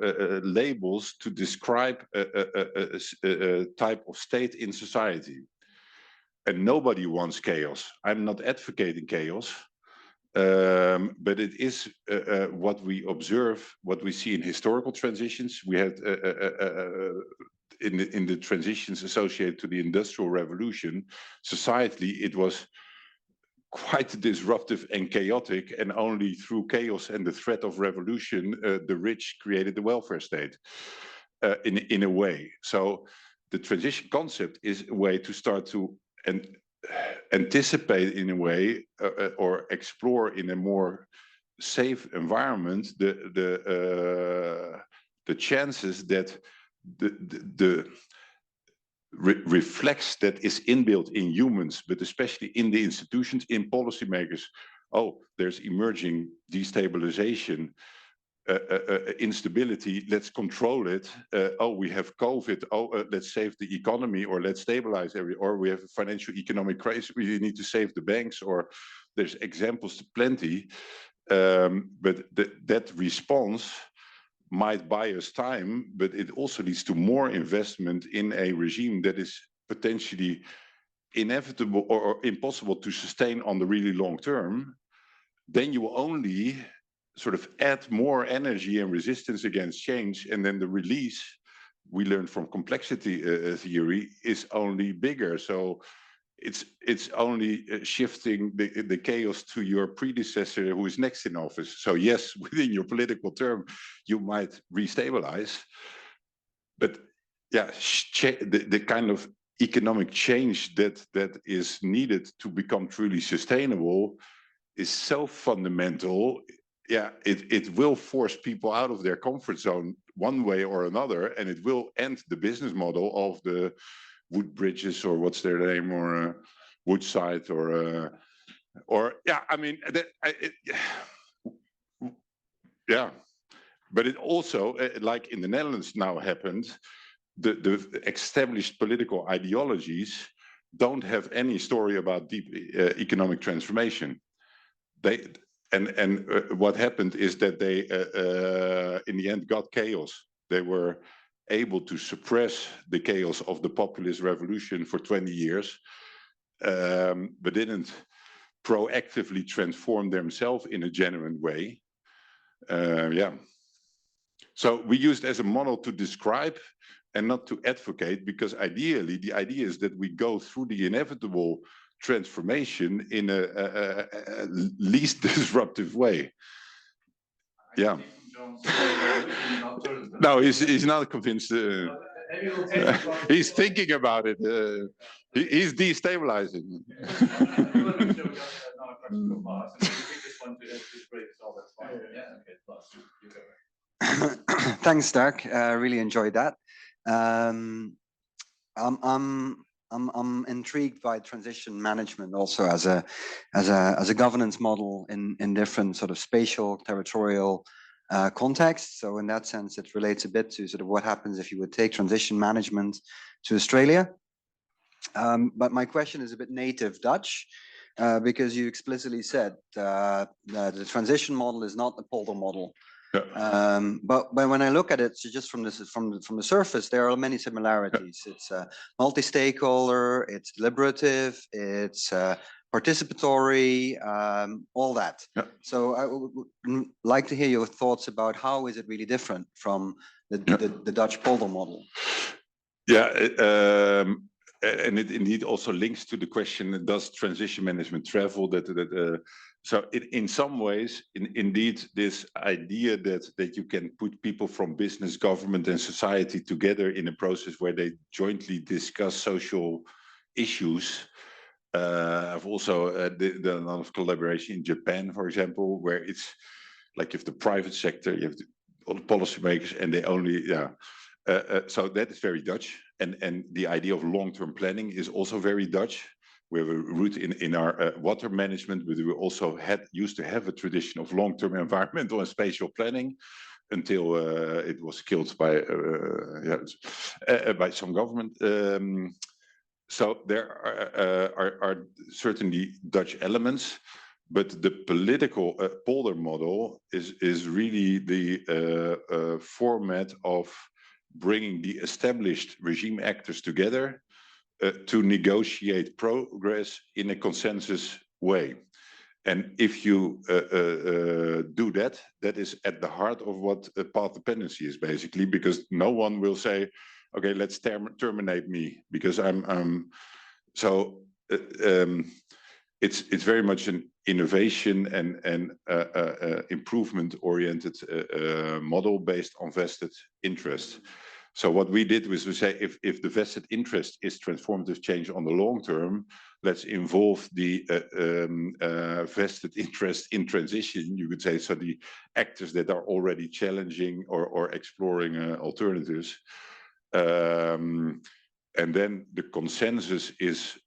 labels to describe a type of state in society, and nobody wants chaos. I'm not advocating chaos. But it is what we observe, what we see in historical transitions. We had in the transitions associated to the Industrial Revolution, societally, it was quite disruptive and chaotic, and only through chaos and the threat of revolution, the rich created the welfare state in a way. So the transition concept is a way to start to anticipate in a way or explore in a more safe environment the chances that the reflex that is inbuilt in humans, but especially in the institutions, in policymakers. Oh, there's emerging destabilization, instability, let's control it. Oh, we have COVID, let's save the economy, or let's stabilize or we have a financial economic crisis, we need to save the banks, or there's examples plenty. But that response might buy us time, but it also leads to more investment in a regime that is potentially inevitable or impossible to sustain on the really long term. Then you will only sort of add more energy and resistance against change, and then the release, we learned from complexity theory, is only bigger. So it's only shifting the chaos to your predecessor who is next in office. So yes, within your political term, you might restabilize, but yeah, the kind of economic change that is needed to become truly sustainable is so fundamental. Yeah, it will force people out of their comfort zone one way or another, and it will end the business model of the wood bridges, or what's their name, or Woodside, or yeah, I mean, yeah. But it also, like in the Netherlands now happened, the established political ideologies don't have any story about deep economic transformation. What happened is that they, in the end, got chaos. They were able to suppress the chaos of the populist revolution for 20 years, but didn't proactively transform themselves in a genuine way. Yeah. So we used as a model to describe and not to advocate, because ideally the idea is that we go through the inevitable transformation in a least disruptive way. Yeah. No, he's not convinced. He's thinking about it. He's destabilizing. Thanks, Dirk. Really enjoyed that. I'm intrigued by transition management also as a governance model in different sort of spatial, territorial contexts. So in that sense, it relates a bit to sort of what happens if you would take transition management to Australia. But my question is a bit native Dutch, because you explicitly said that the transition model is not the polder model. Yeah. But when I look at it, so just from the surface, there are many similarities. Yeah. It's multi-stakeholder, it's deliberative, it's participatory, all that. Yeah. So I would like to hear your thoughts about how is it really different from the Dutch polder model. Yeah, and it indeed also links to the question: does transition management travel? So in some ways, indeed, this idea that you can put people from business, government, and society together in a process where they jointly discuss social issues. I've also done a lot of collaboration in Japan, for example, where it's like you have the private sector, you have all the policymakers, and they only, so that is very Dutch. And the idea of long-term planning is also very Dutch. We have a root in our water management, but we also used to have a tradition of long-term environmental and spatial planning until it was killed by some government. So there are certainly Dutch elements, but the political polder model is really the format of bringing the established regime actors together to negotiate progress in a consensus way. And if you do that, that is at the heart of what path dependency is basically, because no one will say, okay, let's terminate me because I'm so it's very much an innovation and improvement oriented model based on vested interest. So what we did was we say, if the vested interest is transformative change on the long term, let's involve the vested interest in transition, you could say, so the actors that are already challenging or exploring alternatives. And then the consensus is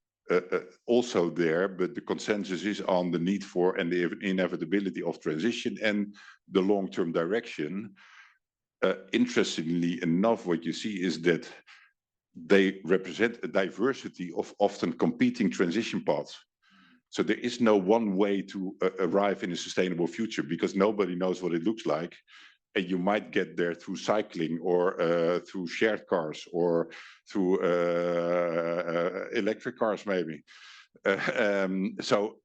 also there, but the consensus is on the need for and the inevitability of transition and the long-term direction. Interestingly enough, what you see is that they represent a diversity of often competing transition paths. So there is no one way to arrive in a sustainable future because nobody knows what it looks like. And you might get there through cycling or through shared cars or through electric cars, maybe. So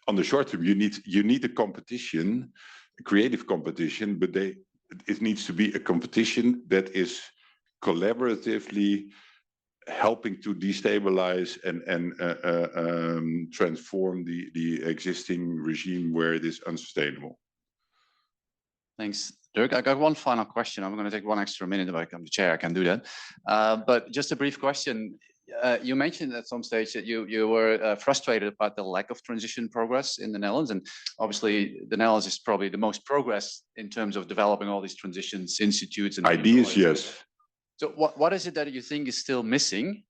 on the short term, you need a competition, a creative competition, but it needs to be a competition that is collaboratively helping to destabilize and transform the existing regime where it is unsustainable. Thanks, Dirk. I got one final question. I'm going to take one extra minute if I come to chair. I can do that. But just a brief question. You mentioned at some stage that you were frustrated about the lack of transition progress in the Netherlands, and obviously the Netherlands is probably the most progress in terms of developing all these transitions institutes and ideas. Yes. So what is it that you think is still missing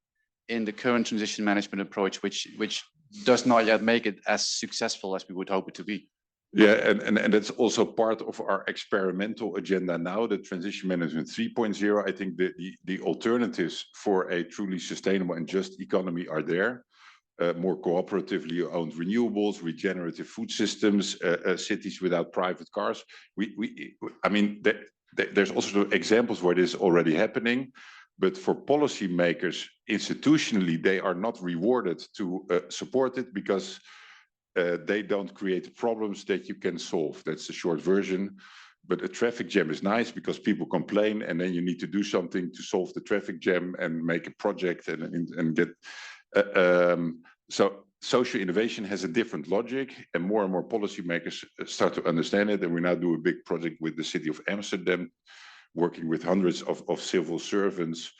in the current transition management approach, which does not yet make it as successful as we would hope it to be? Yeah, and that's also part of our experimental agenda now, the transition management 3.0. I think the alternatives for a truly sustainable and just economy are there. More cooperatively owned renewables, regenerative food systems, cities without private cars. I mean, there's also examples where this is already happening, but for policymakers, institutionally, they are not rewarded to support it because they don't create problems that you can solve. That's the short version. But a traffic jam is nice because people complain, and then you need to do something to solve the traffic jam and make a project and get. So social innovation has a different logic, and more policymakers start to understand it. And we now do a big project with the city of Amsterdam, working with hundreds of civil servants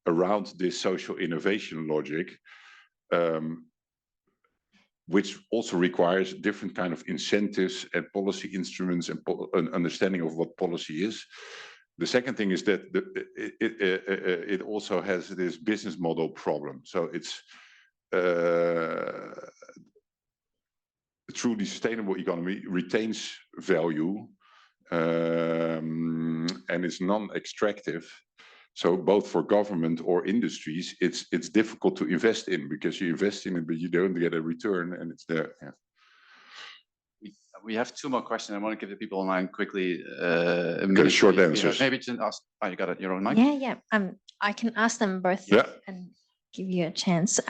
around this social innovation logic, which also requires different kind of incentives and policy instruments and an understanding of what policy is. The second thing is that it also has this business model problem. So it's a truly sustainable economy retains value and is non-extractive. So both for government or industries, it's difficult to invest in because you invest in it, but you don't get a return, and it's there. Yeah. We have 2 more questions. I want to give the people online quickly Short answers. Maybe to ask. Oh, you got it. Your own mic. Yeah. I can ask them both. Yeah. And give you a chance.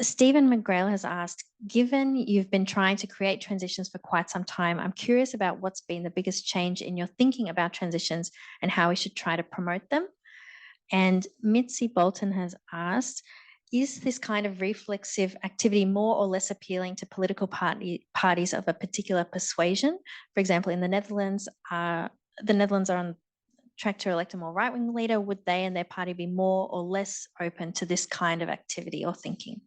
Stephen McGrail has asked, given you've been trying to create transitions for quite some time, I'm curious about what's been the biggest change in your thinking about transitions and how we should try to promote them. And Mitzi Bolton has asked, is this kind of reflexive activity more or less appealing to political parties of a particular persuasion? For example, in the Netherlands are on track to elect a more right-wing leader. Would they and their party be more or less open to this kind of activity or thinking?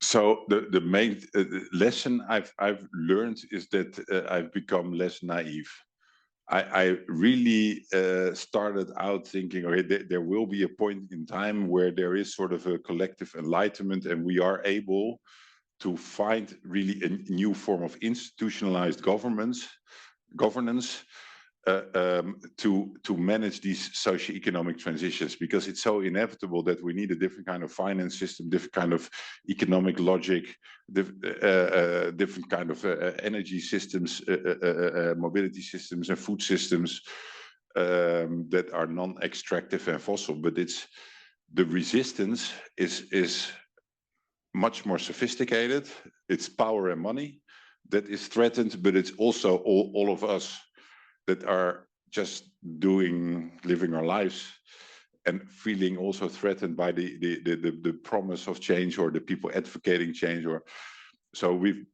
So the main lesson I've learned is that I've become less naive. I really started out thinking, okay, there will be a point in time where there is sort of a collective enlightenment, and we are able to find really a new form of institutionalized governance to manage these socio-economic transitions, because it's so inevitable that we need a different kind of finance system, different kind of economic logic, different kind of energy systems, mobility systems, and food systems that are non-extractive and fossil. But it's the resistance is much more sophisticated. It's power and money that is threatened, but it's also all of us that are just living our lives and feeling also threatened by the promise of change, or the people advocating change. Or so we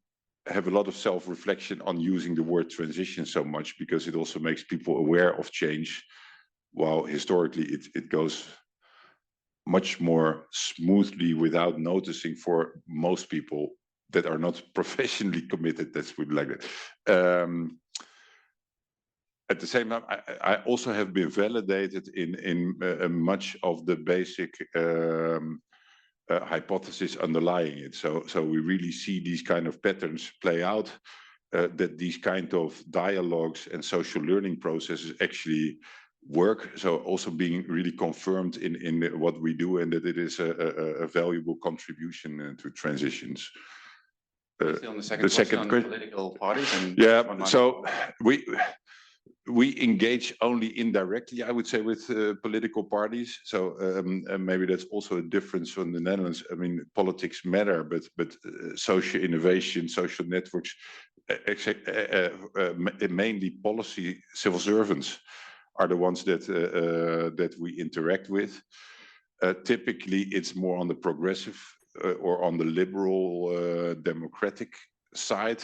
have a lot of self-reflection on using the word transition so much, because it also makes people aware of change, while historically it goes much more smoothly without noticing for most people that are not professionally committed. Let's put it like that. At the same time, I also have been validated in much of the basic hypothesis underlying it. So we really see these kind of patterns play out, that these kind of dialogues and social learning processes actually work. So also being really confirmed in what we do, and that it is a valuable contribution to transitions. On the second question, on political parties. And yeah, so we engage only indirectly, I would say, with political parties. So maybe that's also a difference from the Netherlands. I mean, politics matter, but social innovation, social networks, mainly policy civil servants are the ones that we interact with. Typically, it's more on the progressive or on the liberal democratic side.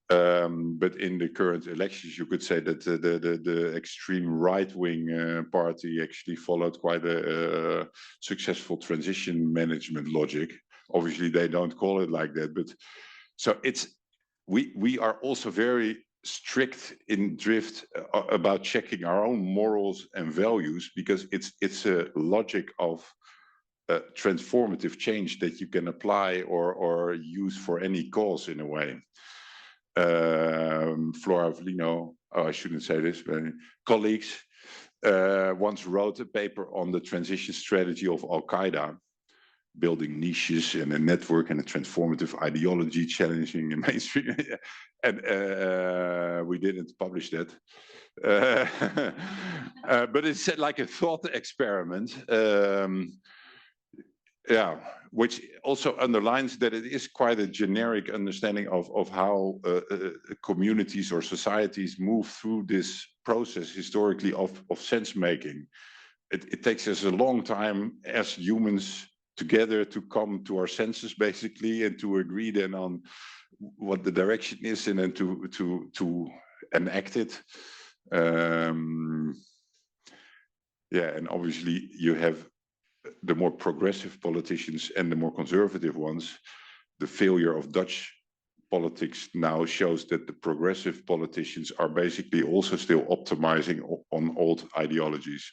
But in the current elections, you could say that the extreme right-wing party actually followed quite a successful transition management logic. Obviously, they don't call it like that, but so we are also very strict in Drift about checking our own morals and values, because it's a logic of transformative change that you can apply or use for any cause in a way. Flora Avellino, I shouldn't say this, but colleagues once wrote a paper on the transition strategy of Al-Qaeda, building niches and a network and a transformative ideology challenging the mainstream. And we didn't publish that. But it's like a thought experiment. Yeah, which also underlines that it is quite a generic understanding of how communities or societies move through this process historically of sense making. It takes us a long time as humans together to come to our senses basically, and to agree then on what the direction is, and then to enact it. Yeah, and obviously you have the more progressive politicians and the more conservative ones. The failure of Dutch politics now shows that the progressive politicians are basically also still optimizing on old ideologies.